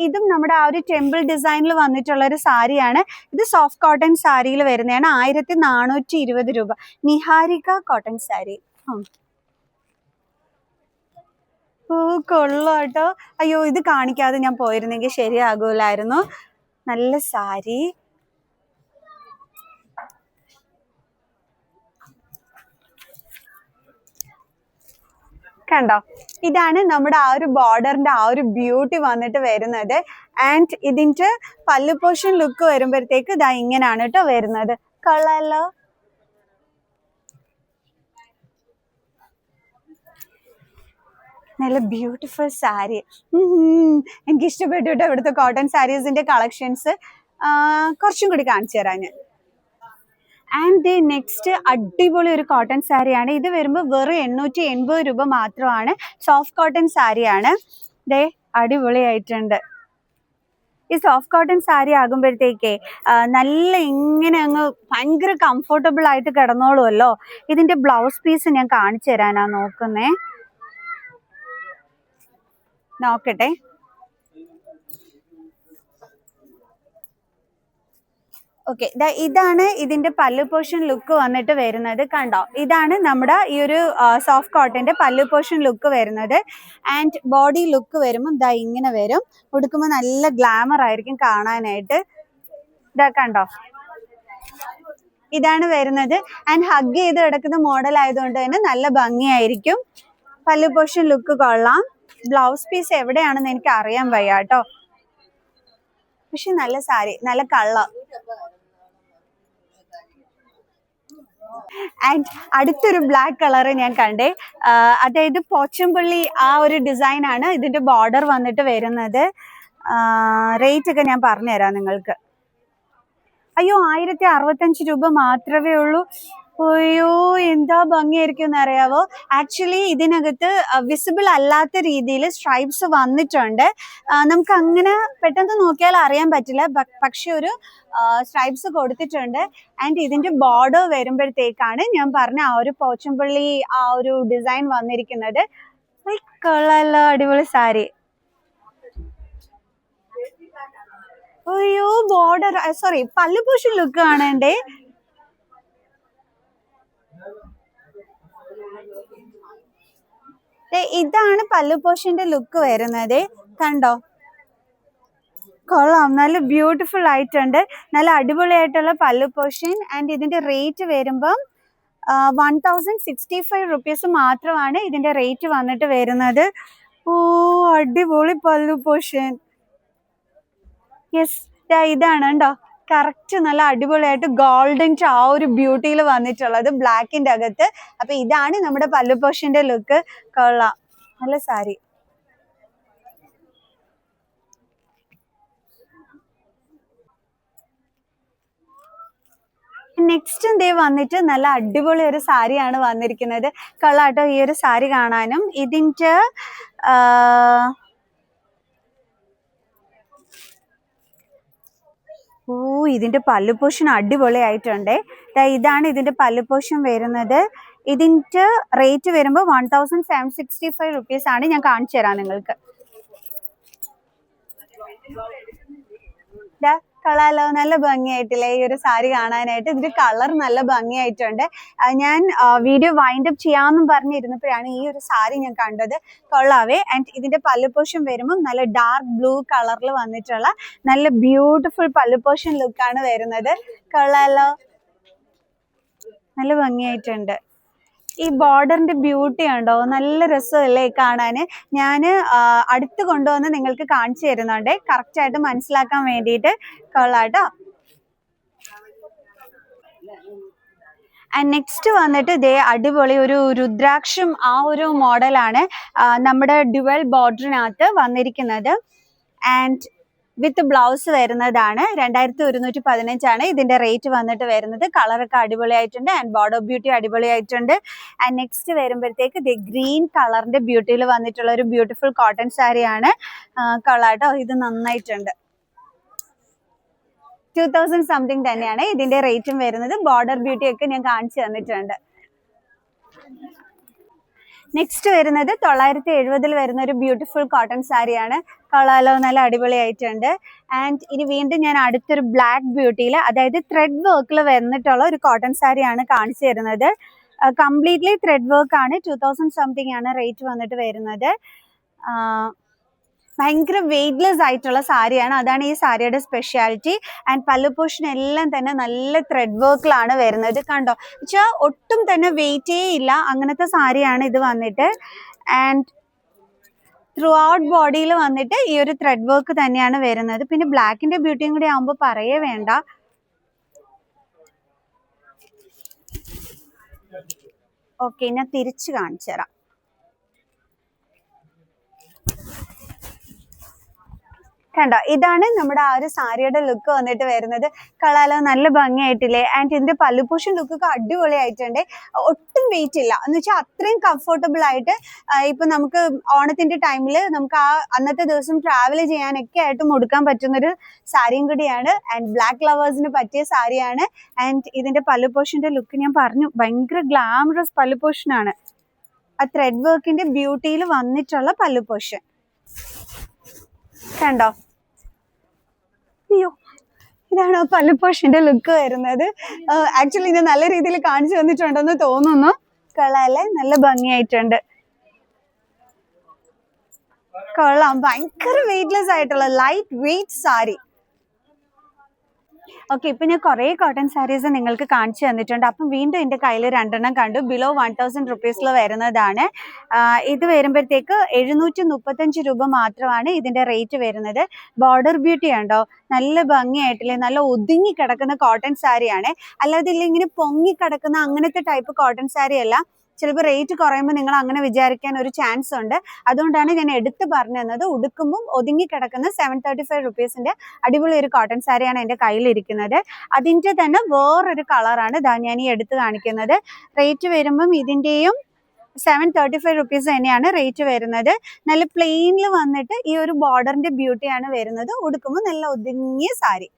ഇതും നമ്മുടെ ആ ഒരു ടെമ്പിൾ ഡിസൈനിൽ വന്നിട്ടുള്ള ഒരു സാരിയാണ്. ഇത് സോഫ്റ്റ് കോട്ടൺ സാരിയിൽ വരുന്നതാണ്. 1420 രൂപ. നിഹാരിക കോട്ടൺ സാരി. കൊള്ളാട്ടോ. അയ്യോ, ഇത് കാണിക്കാതെ ഞാൻ പോയിരുന്നെങ്കിൽ ശരിയാകൂലായിരുന്നു. നല്ല സാരി. കണ്ടോ, ഇതാണ് നമ്മുടെ ആ ഒരു ബോർഡറിന്റെ ആ ഒരു ബ്യൂട്ടി വന്നിട്ട് വരുന്നത്. ആൻഡ് ഇതിന്റെ പല്ലു പോർഷൻ ലുക്ക് വരുമ്പോഴത്തേക്ക് ഇതാ ഇങ്ങനെയാണ് കേട്ടോ വരുന്നത്. കൊള്ളാലോ. നല്ല ബ്യൂട്ടിഫുൾ സാരി. എനിക്ക് ഇഷ്ടപ്പെട്ടു കേട്ടോ ഇവിടുത്തെ കോട്ടൺ സാരീസിന്റെ കളക്ഷൻസ്. കുറച്ചും കൂടി കാണിച്ചു തരാം ഞാൻ. ആൻഡ് നെക്സ്റ്റ് അടിപൊളി ഒരു കോട്ടൺ സാരിയാണ്. ഇത് വരുമ്പോൾ വെറും 880 രൂപ മാത്രമാണ്. സോഫ്റ്റ് കോട്ടൺ സാരിയാണ്. ദേ അടിപൊളിയായിട്ടുണ്ട്. ഈ സോഫ്റ്റ് കോട്ടൺ സാരി ആകുമ്പോഴത്തേക്കേ നല്ല ഇങ്ങനെ അങ്ങ് ഭയങ്കര കംഫർട്ടബിൾ ആയിട്ട് കിടന്നോളുമല്ലോ. ഇതിന്റെ ബ്ലൗസ് പീസ് ഞാൻ കാണിച്ചു തരാനാ നോക്കുന്നേ. നോക്കട്ടെ. ഓക്കെ, ഇതാണ് ഇതിന്റെ പല്ലു പോർഷൻ ലുക്ക് വന്നിട്ട് വരുന്നത്. കണ്ടോ, ഇതാണ് നമ്മുടെ ഈ ഒരു സോഫ്റ്റ് കോട്ടന്റെ പല്ലു പോർഷൻ ലുക്ക് വരുന്നത്. ആൻഡ് ബോഡി ലുക്ക് വരുമ്പോൾ ഇതാ ഇങ്ങനെ വരും. ഉടുക്കുമ്പോൾ നല്ല ഗ്ലാമർ ആയിരിക്കും കാണാനായിട്ട്. ഇതാ കണ്ടോ, ഇതാണ് വരുന്നത്. ആൻഡ് ഹഗ് ചെയ്ത് കിടക്കുന്ന മോഡൽ ആയതുകൊണ്ട് തന്നെ നല്ല ഭംഗിയായിരിക്കും. പല്ലു പോർഷൻ ലുക്ക് കൊള്ളാം. ബ്ലൗസ് പീസ് എവിടെയാണെന്ന് എനിക്ക് അറിയാൻ വയ്യ കേട്ടോ. പക്ഷെ നല്ല സാരി, നല്ല കളർ. ആൻഡ് അടുത്തൊരു ബ്ലാക്ക് കളർ ഞാൻ കണ്ടേ. അതായത് പോച്ചമ്പള്ളി ആ ഒരു ഡിസൈൻ ആണ് ഇതിന്റെ ബോർഡർ വന്നിട്ട് വരുന്നത്. റേറ്റ് ഒക്കെ ഞാൻ പറഞ്ഞുതരാം നിങ്ങൾക്ക്. അയ്യോ, 1065 രൂപ മാത്രമേ ഉള്ളൂ. അയ്യോ, എന്താ ഭംഗിയായിരിക്കും എന്നറിയാവോ. ആക്ച്വലി ഇതിനകത്ത് വിസിബിൾ അല്ലാത്ത രീതിയിൽ സ്ട്രൈപ്സ് വന്നിട്ടുണ്ട്. നമുക്ക് അങ്ങനെ പെട്ടെന്ന് നോക്കിയാൽ അറിയാൻ പറ്റില്ല, പക്ഷെ ഒരു സ്ട്രൈപ്സ് കൊടുത്തിട്ടുണ്ട്. ആൻഡ് ഇതിന്റെ ബോർഡർ വരുമ്പോഴത്തേക്കാണ് ഞാൻ പറഞ്ഞ ആ ഒരു പോച്ചമ്പള്ളി ആ ഒരു ഡിസൈൻ വന്നിരിക്കുന്നത്. കൊള്ളാലോ, അടിപൊളി സാരി. അയ്യോ, ബോർഡർ സോറി പല്ലു പോർഷൻ ലുക്ക് കാണണ്ടേ. ഇതാണ് പല്ലു പോർഷന്റെ ലുക്ക് വരുന്നത്. കണ്ടോ, കൊള്ളാം. നല്ല ബ്യൂട്ടിഫുൾ ആയിട്ടുണ്ട്. നല്ല അടിപൊളിയായിട്ടുള്ള പല്ലു പോർഷൻ. ആൻഡ് ഇതിന്റെ റേറ്റ് വരുമ്പം 1065 റുപ്പീസ് മാത്രമാണ് ഇതിന്റെ റേറ്റ് വന്നിട്ട് വരുന്നത്. ഓ, അടിപൊളി പല്ലു പോർഷൻ. യെസ്, ഇതാണ് കണ്ടോ, കറക്റ്റ് നല്ല അടിപൊളിയായിട്ട് ഗോൾഡൻ ആ ഒരു ബ്യൂട്ടിയിൽ വന്നിട്ടുള്ളത് ബ്ലാക്കിന്റെ അകത്ത്. അപ്പൊ ഇതാണ് നമ്മുടെ പല്ലു പോർഷന്റെ ലുക്ക്. കൊള്ളാം, നല്ല സാരി. നെക്സ്റ്റ് ഡേ വന്നിട്ട് നല്ല അടിപൊളി ഒരു സാരിയാണ് വന്നിരിക്കുന്നത്. കൊള്ളാട്ടോ ഈ ഒരു സാരി കാണാനും. ഇതിന്റെ ഇതിന്റെ പല്ലു പോർഷൻ അടിപൊളിയായിട്ടുണ്ട്. ഇതാണ് ഇതിന്റെ പല്ലു പോർഷൻ വരുന്നത്. ഇതിന്റെ റേറ്റ് വരുമ്പോൾ 1765 റുപ്പീസ് ആണ്. ഞാൻ കാണിച്ചു തരാം നിങ്ങൾക്ക്. കളാലോ, നല്ല ഭംഗിയായിട്ടില്ലേ ഈ ഒരു സാരി കാണാനായിട്ട്. ഇതിന്റെ കളർ നല്ല ഭംഗിയായിട്ടുണ്ട്. ഞാൻ വീഡിയോ വൈൻഡ് അപ്പ് ചെയ്യാമെന്നും പറഞ്ഞിരുന്നപ്പോഴാണ് ഈ ഒരു സാരി ഞാൻ കണ്ടത്. കൊള്ളാവേ. ആൻഡ് ഇതിന്റെ പല്ലു പോർഷൻ വരുമ്പോൾ നല്ല ഡാർക്ക് ബ്ലൂ കളറിൽ വന്നിട്ടുള്ള നല്ല ബ്യൂട്ടിഫുൾ പല്ലു പോർഷൻ ലുക്കാണ് വരുന്നത്. കൊള്ളാലോ, നല്ല ഭംഗിയായിട്ടുണ്ട്. ഈ ബോർഡറിന്റെ ബ്യൂട്ടി ഉണ്ടോ, നല്ല രസമല്ലേ കാണാന്. ഞാൻ അടുത്ത് കൊണ്ടുവന്ന് നിങ്ങൾക്ക് കാണിച്ചു തരുന്നുണ്ട് കറക്റ്റ് ആയിട്ട് മനസ്സിലാക്കാൻ വേണ്ടിയിട്ട്. കൊള്ളാട്ടോ. ആൻഡ് നെക്സ്റ്റ് വന്നിട്ട് ഇതേ അടിപൊളി ഒരു രുദ്രാക്ഷം ആ ഒരു മോഡലാണ് നമ്മുടെ ഡ്യുവൽ ബോർഡറിനകത്ത് വന്നിരിക്കുന്നത്. ആൻഡ് വിത്ത് ബ്ലൗസ് വരുന്നതാണ്. 2115 ഇതിന്റെ റേറ്റ് വന്നിട്ട് വരുന്നത്. കളറൊക്കെ അടിപൊളിയായിട്ടുണ്ട്. ആൻഡ് ബോർഡർ ബ്യൂട്ടി അടിപൊളിയായിട്ടുണ്ട്. ആൻഡ് നെക്സ്റ്റ് വരുമ്പോഴത്തേക്ക് ഇത് ഗ്രീൻ കളറിന്റെ ബ്യൂട്ടിയിൽ വന്നിട്ടുള്ള ഒരു ബ്യൂട്ടിഫുൾ കോട്ടൺ സാരിയാണ്. കൊള്ളാട്ടോ, ഇത് നന്നായിട്ടുണ്ട്. 2000 സംതിങ് തന്നെയാണ് ഇതിന്റെ റേറ്റും വരുന്നത്. ബോർഡർ ബ്യൂട്ടി ഒക്കെ ഞാൻ കാണിച്ചു തന്നിട്ടുണ്ട്. നെക്സ്റ്റ് വരുന്നത് 970 വരുന്ന ഒരു ബ്യൂട്ടിഫുൾ കോട്ടൺ സാരിയാണ്. കൊള്ളാലോ, നല്ല അടിപൊളിയായിട്ടുണ്ട്. ആൻഡ് ഇനി വീണ്ടും ഞാൻ അടുത്തൊരു ബ്ലാക്ക് ബ്യൂട്ടിയിൽ, അതായത് ത്രെഡ് വർക്കിൽ വന്നിട്ടുള്ള ഒരു കോട്ടൺ സാരിയാണ് കാണിച്ചു തരുന്നത്. കംപ്ലീറ്റ്ലി ത്രെഡ് വർക്ക് ആണ്. 2000 സംതിങ് ആണ് റേറ്റ് വന്നിട്ട് വരുന്നത്. ഭയങ്കര വെയ്റ്റ്ലെസ് ആയിട്ടുള്ള സാരിയാണ്, അതാണ് ഈ സാരിയുടെ സ്പെഷ്യാലിറ്റി. ആൻഡ് പല്ലു പോർഷൻ എല്ലാം തന്നെ നല്ല ത്രെഡ് വർക്കിലാണ് വരുന്നത്. കണ്ടോ, വെച്ചാൽ ഒട്ടും തന്നെ വെയിറ്റേ ഇല്ല, അങ്ങനത്തെ സാരിയാണ് ഇത് വന്നിട്ട്. ആൻഡ് ത്രൂ ഔട്ട് ബോഡിയിൽ വന്നിട്ട് ഈ ഒരു ത്രെഡ് വർക്ക് തന്നെയാണ് വരുന്നത്. പിന്നെ ബ്ലാക്കിന്റെ ബ്യൂട്ടിയും കൂടി ആകുമ്പോൾ പറയേ വേണ്ട. ഓക്കെ, ഞാൻ തിരിച്ചു കാണിച്ചു തരാം. കണ്ടോ, ഇതാണ് നമ്മുടെ ആ ഒരു സാരിയുടെ ലുക്ക് വന്നിട്ട് വരുന്നത്. കളാലോ, നല്ല ഭംഗിയായിട്ടില്ലേ? ആൻഡ് ഇതിന്റെ പല്ലുപൂഷൻ ലുക്കൊക്കെ അടിപൊളിയായിട്ടുണ്ട്. ഒട്ടും വെയിറ്റ് ഇല്ല എന്ന് വെച്ചാൽ അത്രയും കംഫർട്ടബിൾ ആയിട്ട് ഇപ്പൊ നമുക്ക് ഓണത്തിന്റെ ടൈമിൽ നമുക്ക് ആ അന്നത്തെ ദിവസം ട്രാവൽ ചെയ്യാനൊക്കെ ആയിട്ട് ഉടുക്കാൻ പറ്റുന്നൊരു സാരിയും കൂടിയാണ്. ആൻഡ് ബ്ലാക്ക് ലവേഴ്സിന് പറ്റിയ സാരിയാണ്. ആൻഡ് ഇതിന്റെ പല്ലുപോഷന്റെ ലുക്ക് ഞാൻ പറഞ്ഞു, ഭയങ്കര ഗ്ലാമറസ് പല്ലുപോഷനാണ്. ആ ത്രെഡ് വർക്കിന്റെ ബ്യൂട്ടിയിൽ വന്നിട്ടുള്ള പല്ലുപോഷൻ കണ്ടോ. അയ്യോ, ഇതാണ് പല്ലുപോഷന്റെ ലുക്ക് വരുന്നത്. ആക്ച്വലി ഇത് നല്ല രീതിയിൽ കാണിച്ചു തന്നിട്ടുണ്ടെന്ന് തോന്നുന്നു. കൊള്ളാല്ലേ, നല്ല ഭംഗിയായിട്ടുണ്ട്. കൊള്ളാം, ഭയങ്കര വെയിറ്റ്ലെസ് ആയിട്ടുള്ള ലൈറ്റ് വെയിറ്റ് സാരി. ഓക്കെ, ഇപ്പൊ ഞാൻ കുറെ കോട്ടൺ സാരീസ് നിങ്ങൾക്ക് കാണിച്ചു തന്നിട്ടുണ്ട്. അപ്പം വീണ്ടും എന്റെ കയ്യിൽ 2 കണ്ടു. ബിലോ 1000 റുപ്പീസിൽ വരുന്നതാണ്. ഇത് വരുമ്പോഴത്തേക്ക് 735 രൂപ മാത്രമാണ് ഇതിന്റെ റേറ്റ് വരുന്നത്. ബോർഡർ ബ്യൂട്ടി ഉണ്ടോ, നല്ല ഭംഗിയായിട്ടില്ലേ? നല്ല ഒതുങ്ങി കിടക്കുന്ന കോട്ടൺ സാരിയാണ്, അല്ലാതെ ഇങ്ങനെ പൊങ്ങി കിടക്കുന്ന അങ്ങനത്തെ ടൈപ്പ് കോട്ടൺ സാരി അല്ല. ചിലപ്പോൾ റേറ്റ് കുറയുമ്പോൾ നിങ്ങൾ അങ്ങനെ വിചാരിക്കാൻ ഒരു ചാൻസ് ഉണ്ട്. അതുകൊണ്ടാണ് ഞാൻ എടുത്ത് പറഞ്ഞു തന്നത്. ഉടുക്കുമ്പം ഒതുങ്ങി കിടക്കുന്ന 735 റുപ്പീസിന്റെ അടിപൊളി ഒരു കോട്ടൺ സാരിയാണ് എൻ്റെ കയ്യിലിരിക്കുന്നത്. അതിൻ്റെ തന്നെ വേറൊരു കളറാണ് ഇതാ ഞാൻ ഈ എടുത്ത് കാണിക്കുന്നത്. റേറ്റ് വരുമ്പം ഇതിൻ്റെയും 735 റുപ്പീസ് തന്നെയാണ് റേറ്റ് വരുന്നത്. നല്ല പ്ലെയിനിൽ വന്നിട്ട് ഈ ഒരു ബോർഡറിന്റെ ബ്യൂട്ടിയാണ് വരുന്നത്. ഉടുക്കുമ്പോൾ നല്ല ഒതുങ്ങിയ സാരി.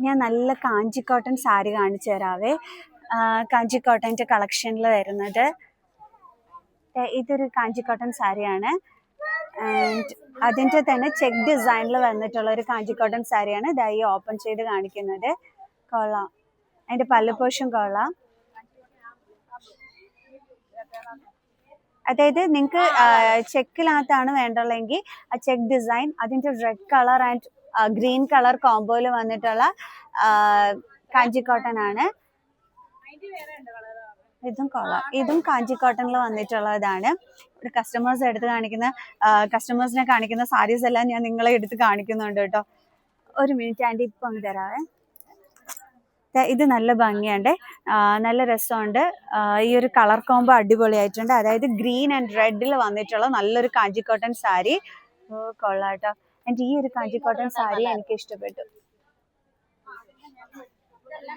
ഞാൻ നല്ല കാഞ്ചി കോട്ടൺ സാരി കാണിച്ചു തരാവേ. കാഞ്ചി കോട്ടൻ്റെ കളക്ഷനിൽ വരുന്നത് ഇതൊരു കാഞ്ചി കോട്ടൺ സാരിയാണ്. ആൻഡ് അതിൻ്റെ തന്നെ ചെക്ക് ഡിസൈനിൽ വന്നിട്ടുള്ള ഒരു കാഞ്ചി കോട്ടൺ സാരിയാണ് ഇതാ ഈ ഓപ്പൺ ചെയ്ത് കാണിക്കുന്നത്. കൊള്ളാം, അതിൻ്റെ പല്ലുപോഷൻ കൊള്ളാം. അതായത് നിങ്ങൾക്ക് ചെക്കിനകത്താണ് വേണ്ടുള്ളെങ്കിൽ ആ ചെക്ക് ഡിസൈൻ, അതിൻ്റെ red colour and green colour കോംബോയിൽ വന്നിട്ടുള്ള കാഞ്ചി കോട്ടൺ ആണ്. ഇതും കൊള്ളാം, ഇതും കാഞ്ചി കോട്ടണിൽ വന്നിട്ടുള്ളതാണ്. ഇവിടെ കസ്റ്റമേഴ്സിനെ കാണിക്കുന്ന സാരീസ് എല്ലാം ഞാൻ നിങ്ങളെ എടുത്ത് കാണിക്കുന്നുണ്ട് കേട്ടോ. ഒരു മിനിറ്റ് ആൻറ്റി, ഇപ്പം അങ്ങ് തരാവേ. ഇത് നല്ല ഭംഗിയുണ്ട്, നല്ല രസമുണ്ട്. ഈ ഒരു കളർ കോംബോ അടിപൊളിയായിട്ടുണ്ട്. അതായത് ഗ്രീൻ ആൻഡ് റെഡിൽ വന്നിട്ടുള്ള നല്ലൊരു കാഞ്ചി കോട്ടൺ സാരി. കൊള്ളാട്ടോ. ആൻഡ് ഈ ഒരു കാഞ്ചി കോട്ടൺ സാരി എനിക്ക് ഇഷ്ടപ്പെട്ടു.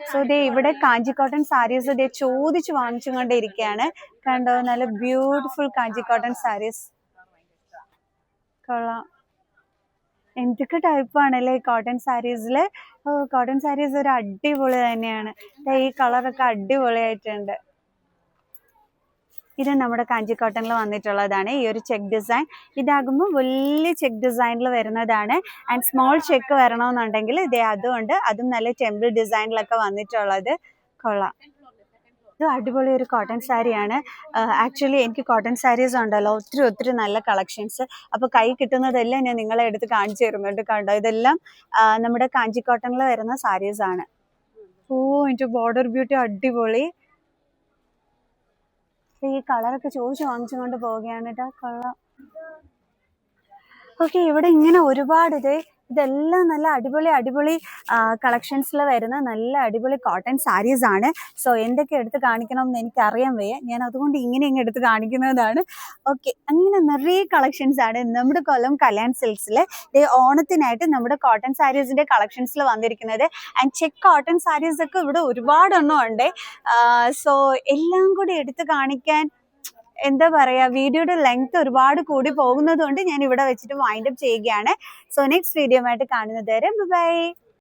സോ ദേ ഇവിടെ കാഞ്ചി കോട്ടൺ സാരീസ് ദേ ചോദിച്ച് വാങ്ങിച്ചുകൊണ്ടിരിക്കുകയാണ്. കണ്ടോ, നല്ല ബ്യൂട്ടിഫുൾ കാഞ്ചി കോട്ടൺ സാരീസ്. കൊള്ളാം, എന്തൊക്കെ ടൈപ്പാണല്ലേ കോട്ടൺ സാരീസില്. കോട്ടൺ സാരീസ് ഒരു അടിപൊളി തന്നെയാണ്. ഈ കളറൊക്കെ അടിപൊളിയായിട്ടുണ്ട്. ഇത് നമ്മുടെ കാഞ്ചി കോട്ടണിൽ വന്നിട്ടുള്ളതാണ് ഈ ഒരു ചെക്ക് ഡിസൈൻ. ഇതാകുമ്പോൾ വലിയ ചെക്ക് ഡിസൈനിൽ വരുന്നതാണ്. ആൻഡ് സ്മോൾ ചെക്ക് വരണമെന്നുണ്ടെങ്കിൽ ഇതേ അതുകൊണ്ട്, അതും നല്ല ടെമ്പിൾ ഡിസൈനിലൊക്കെ വന്നിട്ടുള്ളത്. കൊള്ളാം, ഇത് അടിപൊളി ഒരു കോട്ടൺ സാരിയാണ്. ആക്ച്വലി എനിക്ക് കോട്ടൺ സാരീസ് ഉണ്ടല്ലോ ഒത്തിരി നല്ല കളക്ഷൻസ്. അപ്പോൾ കൈ കിട്ടുന്നതെല്ലാം ഞാൻ നിങ്ങളെ എടുത്ത് കാണിച്ചു തരുന്നുണ്ട്. കണ്ടോ, ഇതെല്ലാം നമ്മുടെ കാഞ്ചി കോട്ടണിൽ വരുന്ന സാരീസ് ആണ്. എൻ്റെ ബോർഡർ ബ്യൂട്ടി അടിപൊളി. ഈ കളറൊക്കെ ചോദിച്ച് വാങ്ങിച്ചുകൊണ്ട് പോവുകയാണ് കേട്ടോ. കൊള്ളാം. ഓക്കെ, ഇവിടെ ഇങ്ങനെ ഒരുപാട് ഇതെല്ലാം നല്ല അടിപൊളി കളക്ഷൻസിൽ വരുന്ന നല്ല അടിപൊളി കോട്ടൺ സാരീസ് ആണ്. സോ എന്തൊക്കെ എടുത്ത് കാണിക്കണമെന്ന് എനിക്കറിയാൻ വയ്യ, ഞാൻ അതുകൊണ്ട് ഇങ്ങനെ എടുത്ത് കാണിക്കുന്നതാണ്. ഓക്കെ, അങ്ങനെ നിറയെ കളക്ഷൻസ് ആണ് നമ്മുടെ കൊല്ലം കല്യാൺ സിൽക്സിൽ ഓണത്തിനായിട്ട് നമ്മുടെ കോട്ടൺ സാരീസിന്റെ കളക്ഷൻസിൽ വന്നിരിക്കുന്നത്. ആൻഡ് ചെക്ക് കോട്ടൺ സാരീസ് ഒക്കെ ഇവിടെ ഒരുപാടെണ്ണം ഉണ്ട്. സോ എല്ലാം കൂടി എടുത്ത് കാണിക്കാൻ എന്താ പറയുക, വീഡിയോയുടെ ലെങ്ത് ഒരുപാട് കൂടി പോകുന്നത് കൊണ്ട് ഞാൻ ഇവിടെ വെച്ചിട്ട് വൈൻഡ് അപ്പ് ചെയ്യുകയാണ്. സോ നെക്സ്റ്റ് വീഡിയോ ആയിട്ട് കാണുന്നത് വരെ ബൈ.